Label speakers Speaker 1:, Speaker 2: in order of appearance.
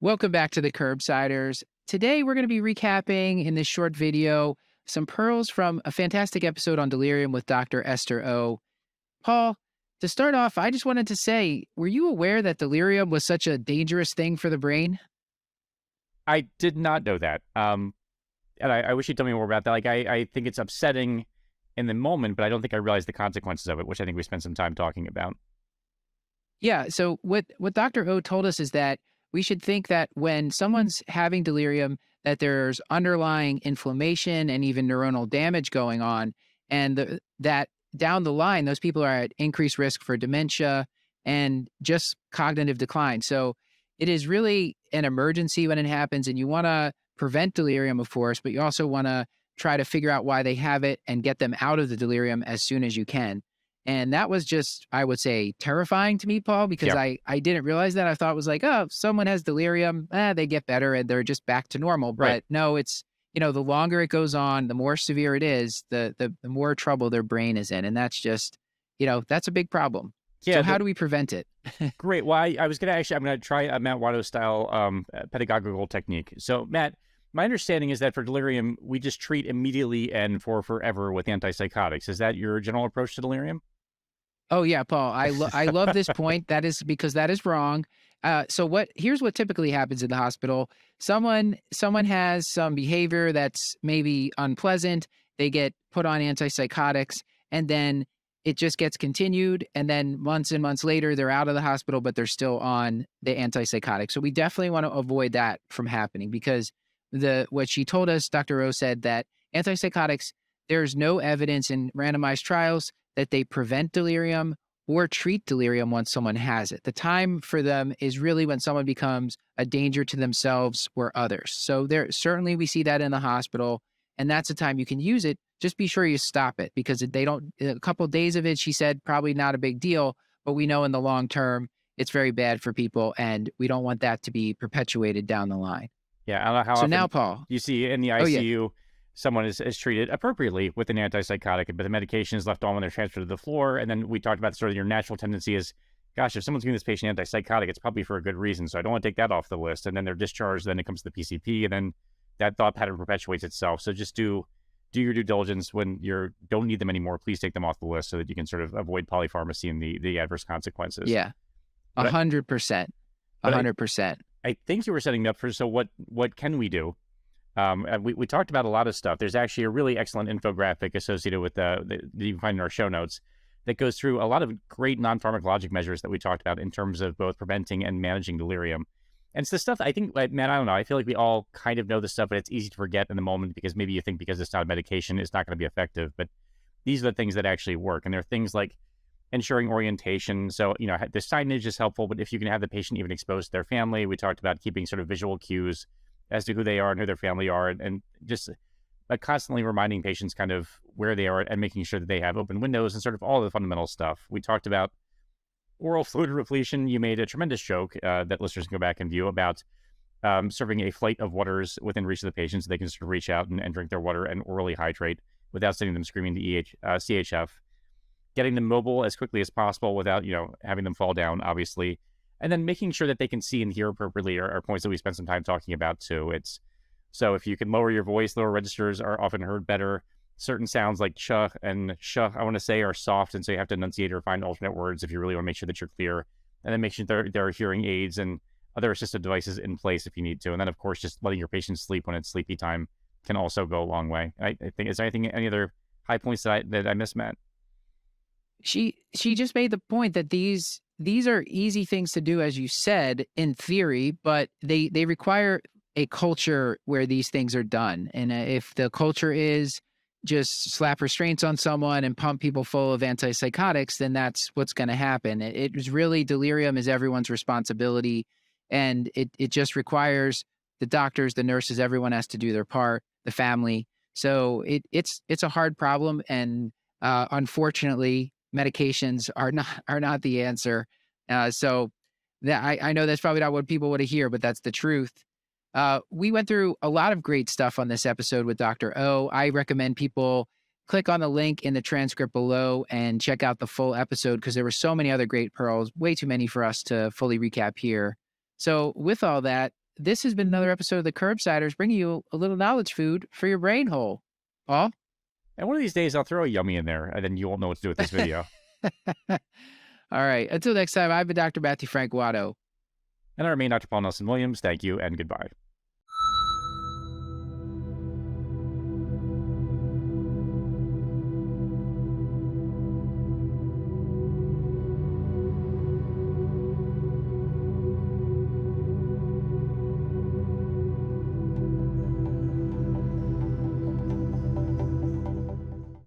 Speaker 1: Welcome back to the Curbsiders. Today, we're going to be recapping in this short video some pearls from a fantastic episode on Delirium with Dr. Esther O. Paul, to start off, I just wanted to say, were you aware that delirium was such a dangerous thing for the brain?
Speaker 2: I did not know that. And I wish you'd tell me more about that. I think it's upsetting in the moment, but I don't think I realized the consequences of it, which I think we spent some time talking about.
Speaker 1: Yeah, so what Dr. O told us is that we should think that when someone's having delirium, that there's underlying inflammation and even neuronal damage going on, and that down the line, those people are at increased risk for dementia and just cognitive decline. So it is really an emergency when it happens, and you want to prevent delirium, of course, but you also want to try to figure out why they have it and get them out of the delirium as soon as you can. And that was just, I would say, terrifying to me, Paul, because
Speaker 2: Yep.
Speaker 1: I didn't realize that. I thought it was like, oh, if someone has delirium, they get better and they're just back to normal.
Speaker 2: Right.
Speaker 1: But no, it's, the longer it goes on, the more severe it is, the more trouble their brain is in. And that's just, that's a big problem. So
Speaker 2: Yeah.
Speaker 1: how do we prevent it?
Speaker 2: Great. Well, I was I'm going to try a Matt Watto style pedagogical technique. So, Matt, my understanding is that for delirium, we just treat immediately and for forever with antipsychotics. Is that your general approach to delirium?
Speaker 1: Oh yeah, Paul. I love this point. That is because that is wrong. Here's what typically happens in the hospital. Someone has some behavior that's maybe unpleasant. They get put on antipsychotics, and then it just gets continued. And then months and months later, they're out of the hospital, but they're still on the antipsychotic. So we definitely want to avoid that from happening because what she told us, Dr. Rose said that antipsychotics, there's no evidence in randomized trials that they prevent delirium or treat delirium once someone has it. The time for them is really when someone becomes a danger to themselves or others. So there certainly we see that in the hospital, and that's the time you can use it. Just be sure you stop it because they don't. A couple of days of it, she said, probably not a big deal, but we know in the long term it's very bad for people, and we don't want that to be perpetuated down the line.
Speaker 2: Yeah. I don't know how
Speaker 1: So now,
Speaker 2: often
Speaker 1: Paul.
Speaker 2: you see in the
Speaker 1: Oh yeah.
Speaker 2: ICU someone is treated appropriately with an antipsychotic, but the medication is left on when they're transferred to the floor. And then we talked about sort of your natural tendency is, gosh, if someone's giving this patient antipsychotic, it's probably for a good reason. So I don't want to take that off the list. And then they're discharged. Then it comes to the PCP, and then that thought pattern perpetuates itself. So just do your due diligence when you don't need them anymore. Please take them off the list so that you can sort of avoid polypharmacy and the adverse consequences.
Speaker 1: Yeah.
Speaker 2: But
Speaker 1: 100%.
Speaker 2: but
Speaker 1: 100%.
Speaker 2: I think you were setting me up for, so what can we do? And we talked about a lot of stuff. There's actually a really excellent infographic associated with that you can find in our show notes that goes through a lot of great non-pharmacologic measures that we talked about in terms of both preventing and managing delirium. And it's the stuff I think, like, man, I don't know. I feel like we all kind of know this stuff, but it's easy to forget in the moment because maybe you think because it's not a medication, it's not going to be effective. But these are the things that actually work. And there are things like ensuring orientation. So, the signage is helpful, but if you can have the patient even exposed to their family, we talked about keeping sort of visual cues as to who they are and who their family are, and just constantly reminding patients kind of where they are and making sure that they have open windows and sort of all the fundamental stuff. We talked about oral fluid repletion. You made a tremendous joke that listeners can go back and view about serving a flight of waters within reach of the patient so they can sort of reach out and drink their water and orally hydrate without sending them screaming to CHF. Getting them mobile as quickly as possible without, having them fall down, obviously. And then making sure that they can see and hear appropriately are points that we spent some time talking about too. So if you can lower your voice, lower registers are often heard better. Certain sounds like ch and sh, I want to say, are soft, and so you have to enunciate or find alternate words if you really want to make sure that you're clear. And then make sure there are hearing aids and other assistive devices in place if you need to. And then, of course, just letting your patients sleep when it's sleepy time can also go a long way. I think, is there any other high points that I missed, Matt?
Speaker 1: She just made the point that these are easy things to do, as you said, in theory, but they require a culture where these things are done. And if the culture is just slap restraints on someone and pump people full of antipsychotics, then that's what's going to happen. It is really, delirium is everyone's responsibility, and it just requires the doctors, the nurses, everyone has to do their part, the family. So it's a hard problem, and unfortunately, medications are not the answer. So that I know that's probably not what people want to hear, but that's the truth. We went through a lot of great stuff on this episode with Dr. O. I recommend people click on the link in the transcript below and check out the full episode because there were so many other great pearls, way too many for us to fully recap here. So with all that, this has been another episode of the Curbsiders, bringing you a little knowledge food for your brain hole. Paul?
Speaker 2: And one of these days, I'll throw a yummy in there, and then you won't know what to do with this video.
Speaker 1: All right. Until next time, I've been Dr. Matthew Frank Watto.
Speaker 2: And I remain Dr. Paul Nelson Williams. Thank you, and goodbye.